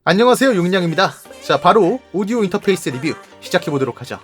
안녕하세요, 용량입니다. 자, 바로 오디오 인터페이스 리뷰 시작해보도록 하죠.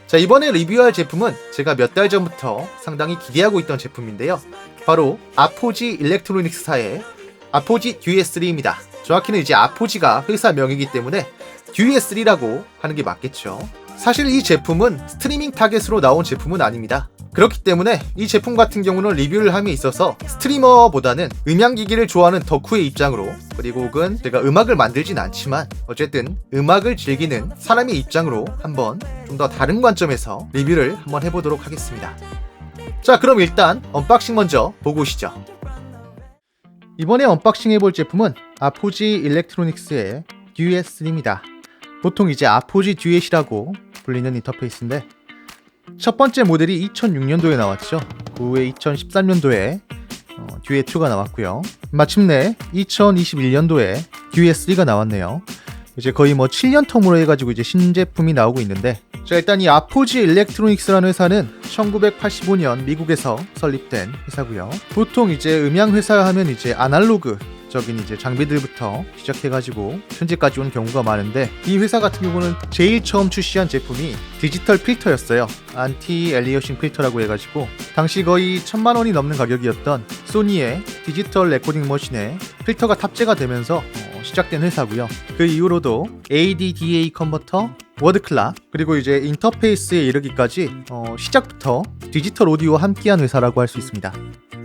자, 이번에 리뷰할 제품은 제가 몇 달 전부터 상당히 기대하고 있던 제품인데요. 바로 아포지 일렉트로닉스사의 아포지 듀에3입니다. 정확히는 이제 아포지가 회사 명이기 때문에 듀에3라고 하는 게 맞겠죠. 사실 이 제품은 스트리밍 타겟으로 나온 제품은 아닙니다. 그렇기 때문에 이 제품 같은 경우는 리뷰를 함에 있어서 스트리머보다는 음향기기를 좋아하는 덕후의 입장으로, 그리고 혹은 제가 음악을 만들진 않지만 어쨌든 음악을 즐기는 사람의 입장으로 한번 좀 더 다른 관점에서 리뷰를 한번 해보도록 하겠습니다. 자, 그럼 일단 언박싱 먼저 보고 오시죠. 이번에 언박싱 해볼 제품은 아포지 일렉트로닉스의 듀에3입니다. 보통 이제 아포지 듀엣이라고 불리는 인터페이스인데, 첫 번째 모델이 2006년도에 나왔죠. 그 후에 2013년도에 듀에2가 나왔고요. 마침내 2021년도에 듀에3가 나왔네요. 이제 거의 7년 텀으로 해가지고 이제 신제품이 나오고 있는데, 자, 일단 이 아포지 일렉트로닉스라는 회사는 1985년 미국에서 설립된 회사고요. 보통 이제 음향 회사 하면 이제 아날로그적인 이제 장비들부터 시작해가지고 현재까지 온 경우가 많은데, 이 회사 같은 경우는 제일 처음 출시한 제품이 디지털 필터였어요. 안티 엘리어싱 필터라고 해가지고 당시 거의 1000만 원이 넘는 가격이었던 소니의 디지털 레코딩 머신에 필터가 탑재가 되면서 시작된 회사고요. 그 이후로도 ADDA 컨버터, 워드 클락, 그리고 이제 인터페이스에 이르기까지 시작부터 디지털 오디오와 함께한 회사라고 할 수 있습니다.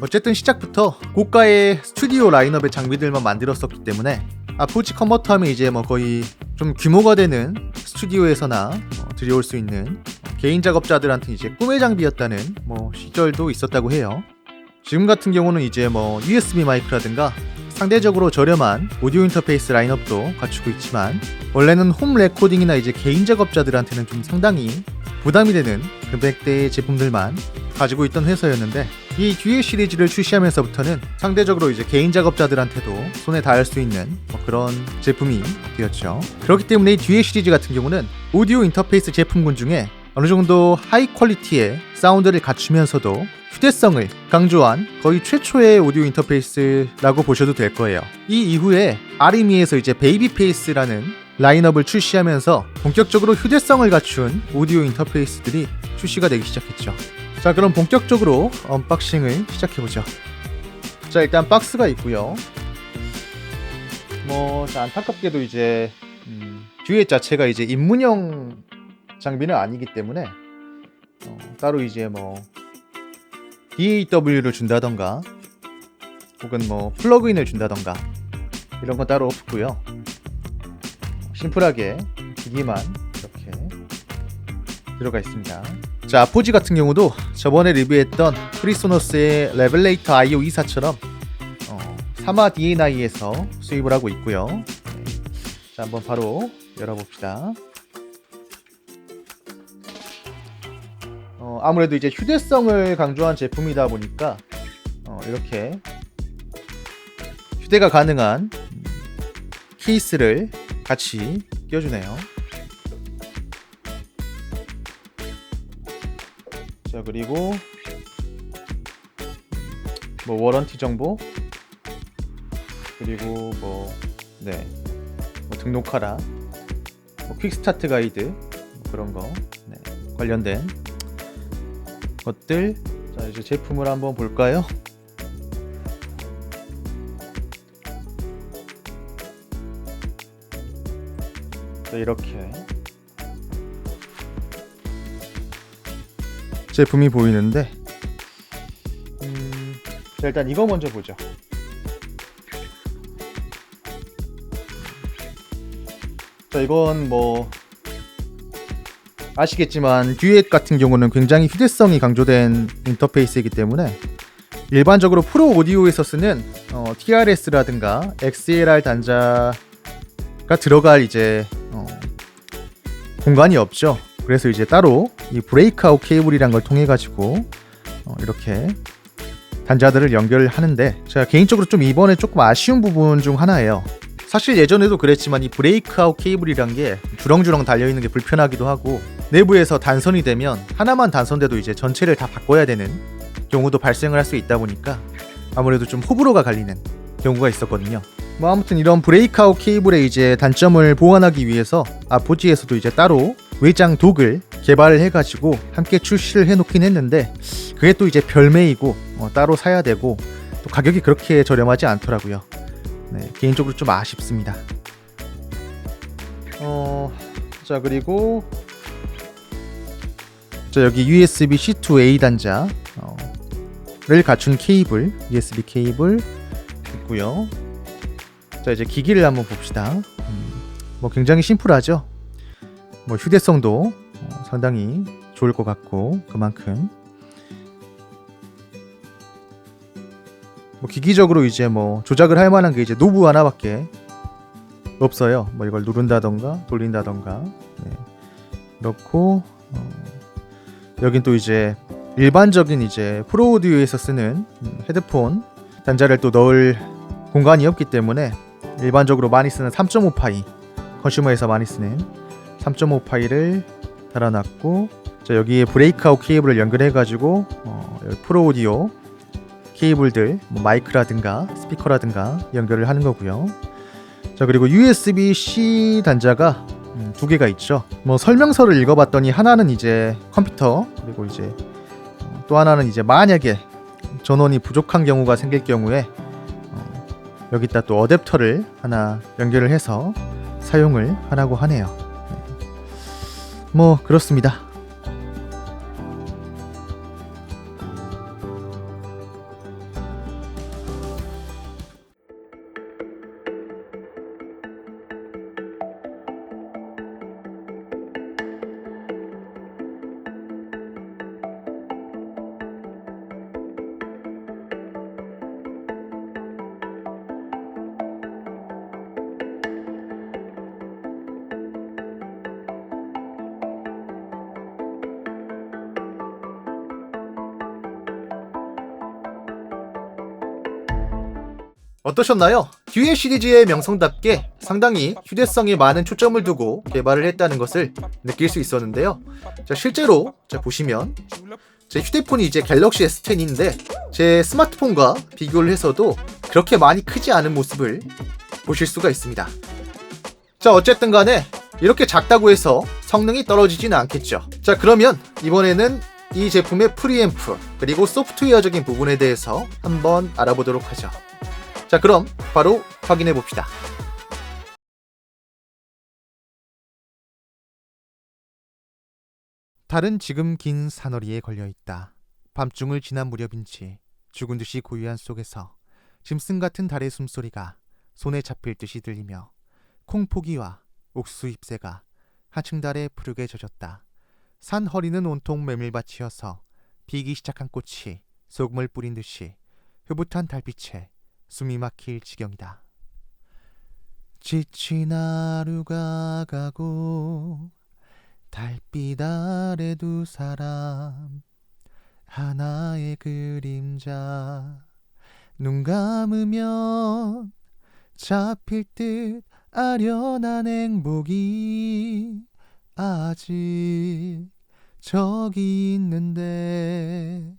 어쨌든 시작부터 고가의 스튜디오 라인업의 장비들만 만들었었기 때문에 아포지 컨버터 하면 이제 거의 좀 규모가 되는 스튜디오에서나 들여올 수 있는 개인 작업자들한테 이제 꿈의 장비였다는 시절도 있었다고 해요. 지금 같은 경우는 이제 USB 마이크라든가 상대적으로 저렴한 오디오 인터페이스 라인업도 갖추고 있지만, 원래는 홈 레코딩이나 이제 개인 작업자들한테는 좀 상당히 부담이 되는 금액대의 제품들만 가지고 있던 회사였는데, 이 듀에 시리즈를 출시하면서부터는 상대적으로 이제 개인 작업자들한테도 손에 닿을 수 있는 그런 제품이 되었죠. 그렇기 때문에 이 듀에 시리즈 같은 경우는 오디오 인터페이스 제품군 중에 어느 정도 하이 퀄리티의 사운드를 갖추면서도 휴대성을 강조한 거의 최초의 오디오 인터페이스라고 보셔도 될 거예요. 이 이후에 RME에서 이제 베이비페이스라는 라인업을 출시하면서 본격적으로 휴대성을 갖춘 오디오 인터페이스들이 출시가 되기 시작했죠. 자, 그럼 본격적으로 언박싱을 시작해보죠. 자, 일단 박스가 있고요. 안타깝게도 이제 듀엣 자체가 이제 입문형 장비는 아니기 때문에 따로 이제 DAW를 준다던가 혹은 플러그인을 준다던가 이런 건 따로 없고요. 심플하게 기기만 이렇게 들어가 있습니다. 자, 아포지 같은 경우도 저번에 리뷰했던 프리소너스의 레벨레이터 IO24처럼 사마 DNI에서 수입을 하고 있고요. 자, 한번 바로 열어봅시다. 아무래도 이제 휴대성을 강조한 제품이다 보니까 이렇게 휴대가 가능한 케이스를 같이 껴주네요. 자, 그리고 워런티 정보, 그리고 등록하라, 퀵스타트 가이드 그런 거 관련된 것들. 자, 이제 제품을 한번 볼까요? 자, 이렇게 제품이 보이는데, 자, 일단 이거 먼저 보죠. 자, 이건 아시겠지만 듀엣 같은 경우는 굉장히 휴대성이 강조된 인터페이스이기 때문에 일반적으로 프로 오디오에서 쓰는 TRS라든가 XLR 단자가 들어갈 이제 공간이 없죠. 그래서 이제 따로 이 브레이크아웃 케이블이란 걸 통해 가지고 이렇게 단자들을 연결하는데, 제가 개인적으로 좀 이번에 조금 아쉬운 부분 중 하나예요. 사실 예전에도 그랬지만 이 브레이크아웃 케이블이란 게 주렁주렁 달려있는 게 불편하기도 하고, 내부에서 단선이 되면 하나만 단선돼도 이제 전체를 다 바꿔야 되는 경우도 발생을 할 수 있다 보니까 아무래도 좀 호불호가 갈리는 경우가 있었거든요. 뭐 아무튼 이런 브레이크아웃 케이블의 이제 단점을 보완하기 위해서 아포지에서도 이제 따로 외장 독을 개발을 해가지고 함께 출시를 해놓긴 했는데 그게 또 이제 별매이고 따로 사야 되고 또 가격이 그렇게 저렴하지 않더라고요. 네, 개인적으로 좀 아쉽습니다. 자 그리고 자 여기 USB-C to A 단자를 갖춘 케이블, USB 케이블 있고요. 자 이제 기기를 한번 봅시다. 뭐 굉장히 심플하죠. 뭐 휴대성도 상당히 좋을 것 같고 그만큼 뭐 기기적으로 이제 뭐 조작을 할 만한 게 이제 노브 하나밖에 없어요. 뭐 이걸 누른다던가 돌린다던가. 네. 그렇고 여긴 또 이제 일반적인 이제 프로오디오에서 쓰는 헤드폰 단자를 또 넣을 공간이 없기 때문에 일반적으로 많이 쓰는 3.5파이 컨슈머에서 많이 쓰는 3.5파이를 달아놨고 자 여기에 브레이크아웃 케이블을 연결해가지고 프로오디오 케이블들 뭐 마이크라든가 스피커라든가 연결을 하는 거고요. 자 그리고 USB-C 단자가 두 개가 있죠. 뭐 설명서를 읽어봤더니 하나는 이제 컴퓨터 그리고 이제 또 하나는 이제 만약에 전원이 부족한 경우가 생길 경우에 여기다 또 어댑터를 하나 연결을 해서 사용을 하라고 하네요. 뭐 그렇습니다. 어떠셨나요? 듀엣 시리즈의 명성답게 상당히 휴대성에 많은 초점을 두고 개발을 했다는 것을 느낄 수 있었는데요. 자, 실제로 보시면 제 휴대폰이 이제 갤럭시 S10인데 제 스마트폰과 비교를 해서도 그렇게 많이 크지 않은 모습을 보실 수가 있습니다. 자, 어쨌든 간에 이렇게 작다고 해서 성능이 떨어지지는 않겠죠. 자, 그러면 이번에는 이 제품의 프리앰프 그리고 소프트웨어적인 부분에 대해서 한번 알아보도록 하죠. 자 그럼 바로 확인해 봅시다. 달은 지금 긴 사너리에 걸려있다. 밤중을 지난 무렵인지 죽은 듯이 고요한 속에서 짐승 같은 달의 숨소리가 손에 잡힐 듯이 들리며 콩포기와 옥수 잎새가 한층 달에 푸르게 젖었다. 산 허리는 온통 메밀밭이어서 피기 시작한 꽃이 소금을 뿌린 듯이 흐뭇한 달빛에 숨이 막힐 지경이다. 지친 하루가 가고 달빛 아래 두 사람 하나의 그림자 눈 감으면 잡힐 듯 아련한 행복이 아직 저기 있는데.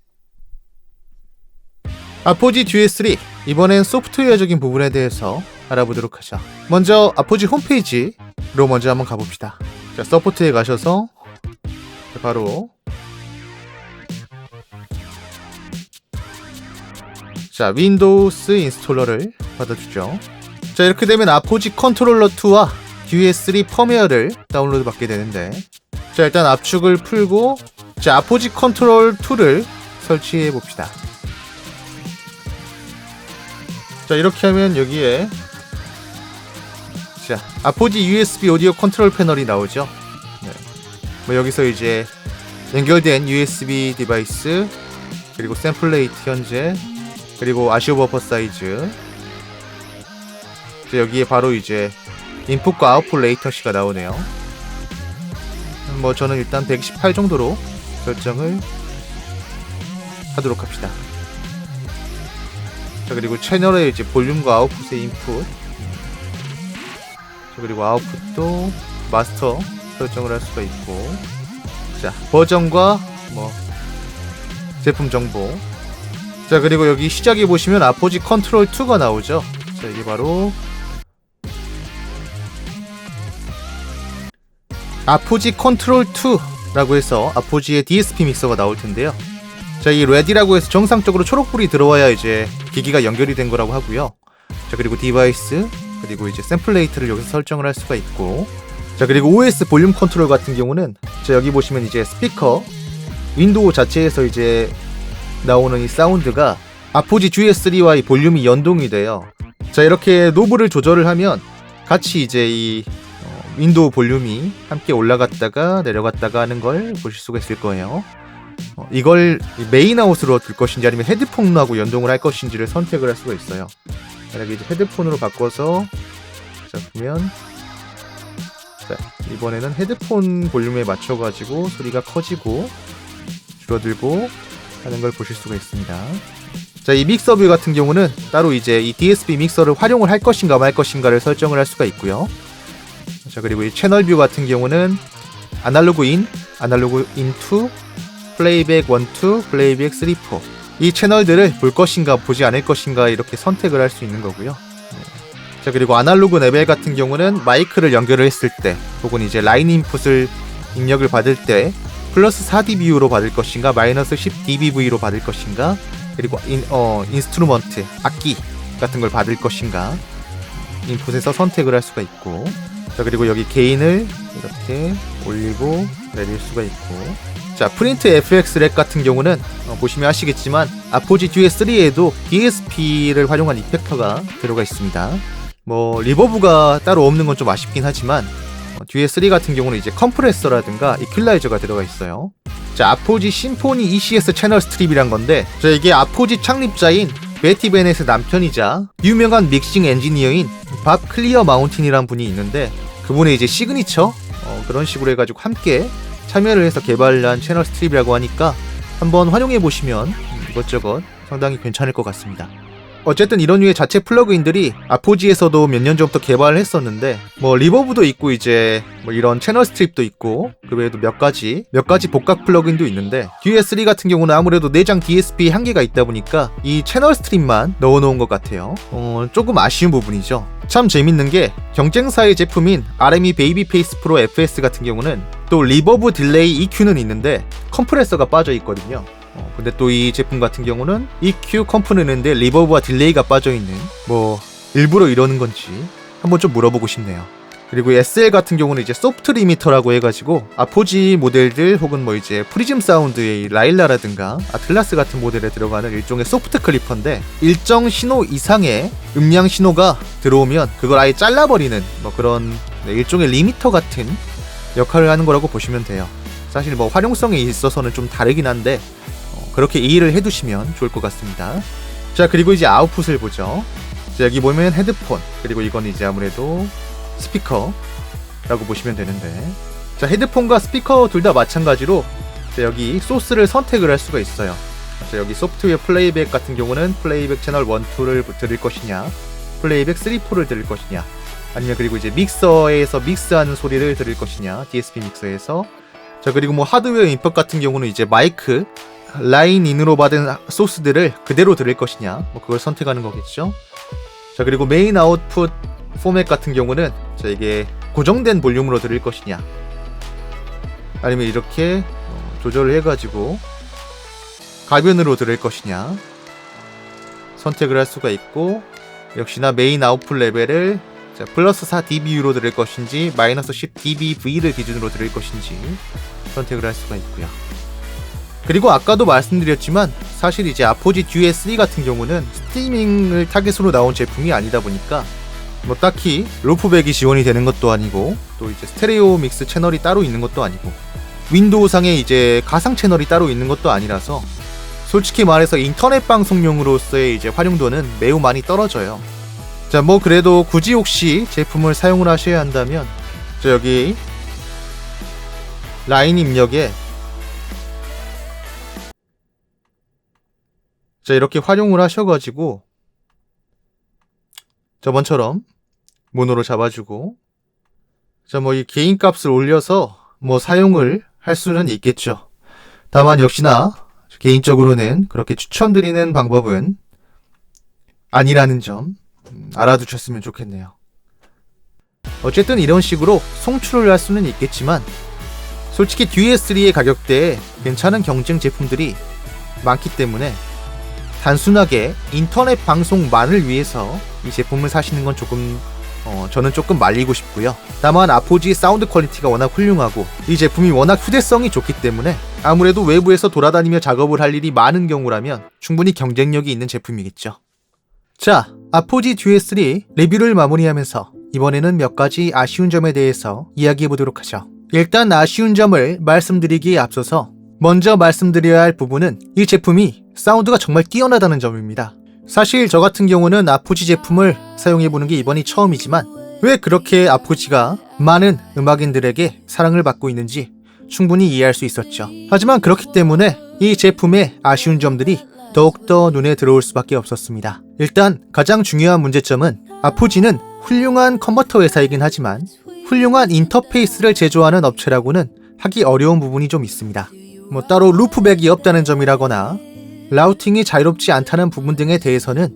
아포지 듀엣 3 이번엔 소프트웨어적인 부분에 대해서 알아보도록 하죠. 먼저 아포지 홈페이지로 먼저 한번 가봅시다. 자, 서포트에 가셔서 바로 자 윈도우스 인스톨러를 받아주죠. 자 이렇게 되면 아포지 컨트롤러 2와 듀엣 3 펌웨어를 다운로드 받게 되는데 자 일단 압축을 풀고 자 아포지 컨트롤 2를 설치해 봅시다. 자 이렇게 하면 여기에 자 아포지 USB 오디오 컨트롤 패널이 나오죠. 네. 뭐 여기서 이제 연결된 USB 디바이스 그리고 샘플레이트 현재 그리고 아시오 버퍼 사이즈 자, 여기에 바로 이제 인풋과 아웃풋 레이턴시가 나오네요. 뭐 저는 일단 128 정도로 설정을 하도록 합시다. 자 그리고 채널의 이제 볼륨과 아웃풋의 인풋 자 그리고 아웃풋도 마스터 설정을 할 수가 있고 자 버전과 뭐 제품 정보 자 그리고 여기 시작에 보시면 아포지 컨트롤 2가 나오죠. 자 이게 바로 아포지 컨트롤 2라고 해서 아포지의 DSP 믹서가 나올 텐데요. 자, 이 레디라고 해서 정상적으로 초록불이 들어와야 이제 기기가 연결이 된 거라고 하고요. 자, 그리고 디바이스, 그리고 이제 샘플레이트를 여기서 설정을 할 수가 있고, 자, 그리고 OS 볼륨 컨트롤 같은 경우는 자, 여기 보시면 이제 스피커, 윈도우 자체에서 이제 나오는 이 사운드가 아포지 GS3와 이 볼륨이 연동이 돼요. 자, 이렇게 노브를 조절을 하면 같이 이제 이 윈도우 볼륨이 함께 올라갔다가 내려갔다가 하는 걸 보실 수가 있을 거예요. 이걸 메인 아웃으로 둘 것인지 아니면 헤드폰하고 연동을 할 것인지를 선택을 할 수가 있어요. 만약에 이제 헤드폰으로 바꿔서 자, 보면 자, 이번에는 헤드폰 볼륨에 맞춰가지고 소리가 커지고 줄어들고 하는 걸 보실 수가 있습니다. 자, 이 믹서 뷰 같은 경우는 따로 이제 이 DSP 믹서를 활용을 할 것인가 말 것인가를 설정을 할 수가 있고요. 자, 그리고 이 채널 뷰 같은 경우는 아날로그 인, 아날로그 인 2, 플레이백 1, 2, 플레이백 3, 4 이 채널들을 볼 것인가 보지 않을 것인가 이렇게 선택을 할 수 있는 거고요. 자, 그리고 아날로그 레벨 같은 경우는 마이크를 연결을 했을 때 혹은 이제 라인 인풋을 입력을 받을 때 플러스 4dB로 받을 것인가 마이너스 10dBV로 받을 것인가, 그리고 인스트루먼트, 악기 같은 걸 받을 것인가 인풋에서 선택을 할 수가 있고, 자, 그리고 여기 게인을 이렇게 올리고 내릴 수가 있고, 자, 프린트 FX 렉 같은 경우는 보시면 아시겠지만 아포지 GS3에도 DSP를 활용한 이펙터가 들어가 있습니다. 뭐 리버브가 따로 없는 건 좀 아쉽긴 하지만 GS3 같은 경우는 이제 컴프레서라든가 이퀄라이저가 들어가 있어요. 자, 아포지 심포니 ECS 채널 스트립이란 건데, 자, 이게 아포지 창립자인 베티 베넷의 남편이자 유명한 믹싱 엔지니어인 밥 클리어 마운틴이란 분이 있는데, 그분의 이제 시그니처 그런 식으로 해가지고 함께 참여를 해서 개발한 채널 스트립이라고 하니까 한번 활용해 보시면 이것저것 상당히 괜찮을 것 같습니다. 어쨌든 이런 류의 자체 플러그인들이 아포지에서도 몇 년 전부터 개발을 했었는데, 뭐 리버브도 있고 이제 뭐 이런 채널 스트립도 있고 그 외에도 몇 가지 복각 플러그인도 있는데, GS3 같은 경우는 아무래도 내장 DSP 한계가 있다 보니까 이 채널 스트립만 넣어놓은 것 같아요. 조금 아쉬운 부분이죠. 참 재밌는 게 경쟁사의 제품인 RME 베이비페이스 프로 FS 같은 경우는 또 리버브 딜레이 EQ는 있는데 컴프레서가 빠져 있거든요. 근데 또 이 제품 같은 경우는 EQ 컴포넌트인데 리버브와 딜레이가 빠져있는, 뭐 일부러 이러는 건지 한번 좀 물어보고 싶네요. 그리고 SL 같은 경우는 이제 소프트 리미터라고 해가지고 아포지 모델들 혹은 뭐 이제 프리즘 사운드의 라일라라든가 아틀라스 같은 모델에 들어가는 일종의 소프트 클리퍼인데, 일정 신호 이상의 음량 신호가 들어오면 그걸 아예 잘라버리는 뭐 그런 일종의 리미터 같은 역할을 하는 거라고 보시면 돼요. 사실 뭐 활용성에 있어서는 좀 다르긴 한데 그렇게 이해를 해두시면 좋을 것 같습니다. 자, 그리고 이제 아웃풋을 보죠. 자, 여기 보면 헤드폰, 그리고 이건 이제 아무래도 스피커라고 보시면 되는데, 자, 헤드폰과 스피커 둘 다 마찬가지로 자, 여기 소스를 선택을 할 수가 있어요. 자, 여기 소프트웨어 플레이백 같은 경우는 플레이백 채널 1, 2를 들을 것이냐, 플레이백 3, 4를 들을 것이냐, 아니면 그리고 이제 믹서에서 믹스하는 소리를 들을 것이냐, DSP 믹서에서. 자, 그리고 뭐 하드웨어 인풋 같은 경우는 이제 마이크 라인 인으로 받은 소스들을 그대로 들을 것이냐, 뭐 그걸 선택하는 거겠죠. 자, 그리고 메인 아웃풋 포맷 같은 경우는 자, 이게 고정된 볼륨으로 들을 것이냐, 아니면 이렇게 조절을 해가지고 가변으로 들을 것이냐 선택을 할 수가 있고, 역시나 메인 아웃풋 레벨을 자, 플러스 4dB로 들을 것인지 마이너스 10dBV를 기준으로 들을 것인지 선택을 할 수가 있고요. 그리고 아까도 말씀드렸지만 사실 이제 아포지 GS3 같은 경우는 스트리밍을 타겟으로 나온 제품이 아니다 보니까 뭐 딱히 로프백이 지원이 되는 것도 아니고, 또 이제 스테레오 믹스 채널이 따로 있는 것도 아니고, 윈도우상에 이제 가상 채널이 따로 있는 것도 아니라서 솔직히 말해서 인터넷 방송용으로서의 이제 활용도는 매우 많이 떨어져요. 자, 뭐 그래도 굳이 혹시 제품을 사용을 하셔야 한다면 자, 여기 라인 입력에 자, 이렇게 활용을 하셔가지고 저번처럼 모노로 잡아주고, 자, 뭐 이 개인 값을 올려서 뭐 사용을 할 수는 있겠죠. 다만 역시나 개인적으로는 그렇게 추천드리는 방법은 아니라는 점 알아두셨으면 좋겠네요. 어쨌든 이런 식으로 송출을 할 수는 있겠지만 솔직히 DS3의 가격대에 괜찮은 경쟁 제품들이 많기 때문에 단순하게 인터넷 방송만을 위해서 이 제품을 사시는 건 저는 조금 말리고 싶고요. 다만 아포지 사운드 퀄리티가 워낙 훌륭하고 이 제품이 워낙 휴대성이 좋기 때문에 아무래도 외부에서 돌아다니며 작업을 할 일이 많은 경우라면 충분히 경쟁력이 있는 제품이겠죠. 자, 아포지 듀엣3 리뷰를 마무리하면서 이번에는 몇 가지 아쉬운 점에 대해서 이야기해보도록 하죠. 일단 아쉬운 점을 말씀드리기에 앞서서 먼저 말씀드려야 할 부분은 이 제품이 사운드가 정말 뛰어나다는 점입니다. 사실 저 같은 경우는 아포지 제품을 사용해보는 게 이번이 처음이지만 왜 그렇게 아포지가 많은 음악인들에게 사랑을 받고 있는지 충분히 이해할 수 있었죠. 하지만 그렇기 때문에 이 제품의 아쉬운 점들이 더욱더 눈에 들어올 수밖에 없었습니다. 일단 가장 중요한 문제점은 아포지는 훌륭한 컨버터 회사이긴 하지만 훌륭한 인터페이스를 제조하는 업체라고는 하기 어려운 부분이 좀 있습니다. 따로 루프백이 없다는 점이라거나 라우팅이 자유롭지 않다는 부분 등에 대해서는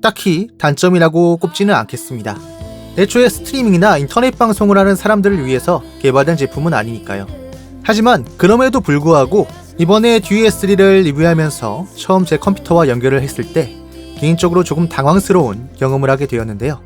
딱히 단점이라고 꼽지는 않겠습니다. 애초에 스트리밍이나 인터넷 방송을 하는 사람들을 위해서 개발된 제품은 아니니까요. 하지만 그럼에도 불구하고 이번에 DS3를 리뷰하면서 처음 제 컴퓨터와 연결을 했을 때 개인적으로 조금 당황스러운 경험을 하게 되었는데요.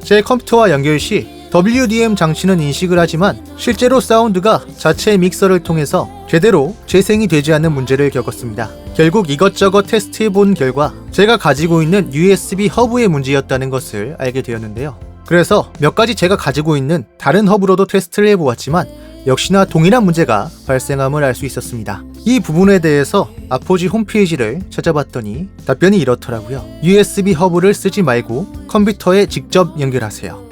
제 컴퓨터와 연결 시 WDM 장치는 인식을 하지만 실제로 사운드가 자체 믹서를 통해서 제대로 재생이 되지 않는 문제를 겪었습니다. 결국 이것저것 테스트해본 결과 제가 가지고 있는 USB 허브의 문제였다는 것을 알게 되었는데요. 그래서 몇 가지 제가 가지고 있는 다른 허브로도 테스트를 해보았지만 역시나 동일한 문제가 발생함을 알 수 있었습니다. 이 부분에 대해서 아포지 홈페이지를 찾아봤더니 답변이 이렇더라고요. USB 허브를 쓰지 말고 컴퓨터에 직접 연결하세요.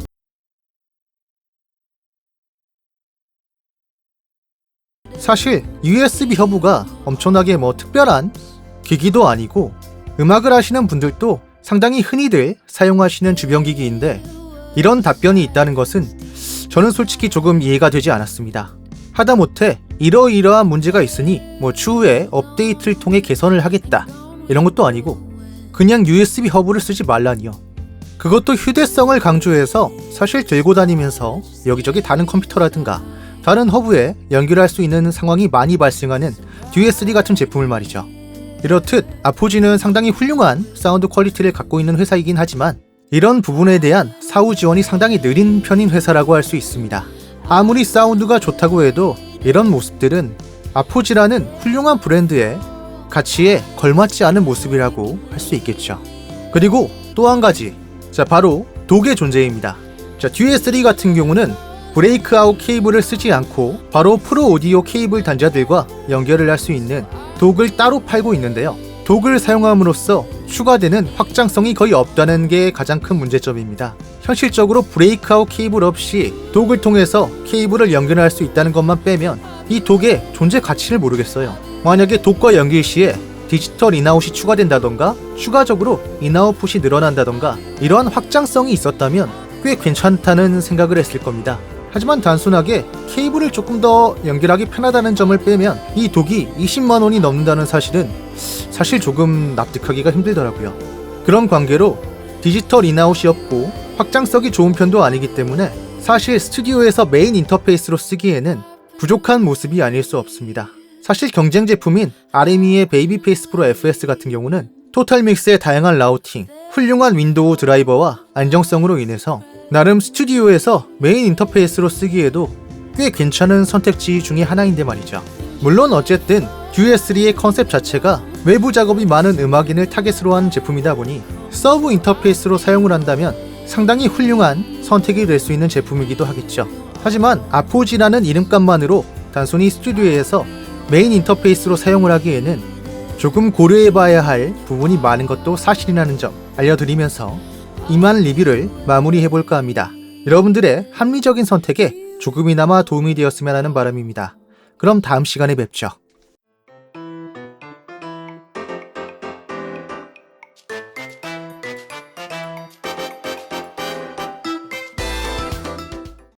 사실 USB 허브가 엄청나게 특별한 기기도 아니고 음악을 하시는 분들도 상당히 흔히들 사용하시는 주변기기인데 이런 답변이 있다는 것은 저는 솔직히 조금 이해가 되지 않았습니다. 하다못해 이러이러한 문제가 있으니 추후에 업데이트를 통해 개선을 하겠다 이런 것도 아니고 그냥 USB 허브를 쓰지 말라니요. 그것도 휴대성을 강조해서 사실 들고 다니면서 여기저기 다른 컴퓨터라든가 다른 허브에 연결할 수 있는 상황이 많이 발생하는 DS3 같은 제품을 말이죠. 이렇듯 아포지는 상당히 훌륭한 사운드 퀄리티를 갖고 있는 회사이긴 하지만 이런 부분에 대한 사후 지원이 상당히 느린 편인 회사라고 할 수 있습니다. 아무리 사운드가 좋다고 해도 이런 모습들은 아포지라는 훌륭한 브랜드의 가치에 걸맞지 않은 모습이라고 할 수 있겠죠. 그리고 또 한 가지, 바로 독의 존재입니다. DS3 같은 경우는 브레이크아웃 케이블을 쓰지 않고 바로 프로 오디오 케이블 단자들과 연결을 할 수 있는 독을 따로 팔고 있는데요. 독을 사용함으로써 추가되는 확장성이 거의 없다는 게 가장 큰 문제점입니다. 현실적으로 브레이크아웃 케이블 없이 독을 통해서 케이블을 연결할 수 있다는 것만 빼면 이 독의 존재 가치를 모르겠어요. 만약에 독과 연결 시에 디지털 인아웃이 추가된다던가 추가적으로 인아웃풋이 늘어난다던가 이러한 확장성이 있었다면 꽤 괜찮다는 생각을 했을 겁니다. 하지만 단순하게 케이블을 조금 더 연결하기 편하다는 점을 빼면 이 독이 20만 원이 넘는다는 사실은 사실 조금 납득하기가 힘들더라고요. 그런 관계로 디지털 인아웃이 없고 확장성이 좋은 편도 아니기 때문에 사실 스튜디오에서 메인 인터페이스로 쓰기에는 부족한 모습이 아닐 수 없습니다. 사실 경쟁 제품인 RME의 베이비페이스 프로 FS 같은 경우는 토탈 믹스의 다양한 라우팅, 훌륭한 윈도우 드라이버와 안정성으로 인해서 나름 스튜디오에서 메인 인터페이스로 쓰기에도 꽤 괜찮은 선택지 중에 하나인데 말이죠. 물론 어쨌든 DS3의 컨셉 자체가 외부 작업이 많은 음악인을 타겟으로 하는 제품이다 보니 서브 인터페이스로 사용을 한다면 상당히 훌륭한 선택이 될 수 있는 제품이기도 하겠죠. 하지만 아포지라는 이름값만으로 단순히 스튜디오에서 메인 인터페이스로 사용을 하기에는 조금 고려해봐야 할 부분이 많은 것도 사실이라는 점 알려드리면서 이만 리뷰를 마무리해볼까 합니다. 여러분들의 합리적인 선택에 조금이나마 도움이 되었으면 하는 바람입니다. 그럼 다음 시간에 뵙죠.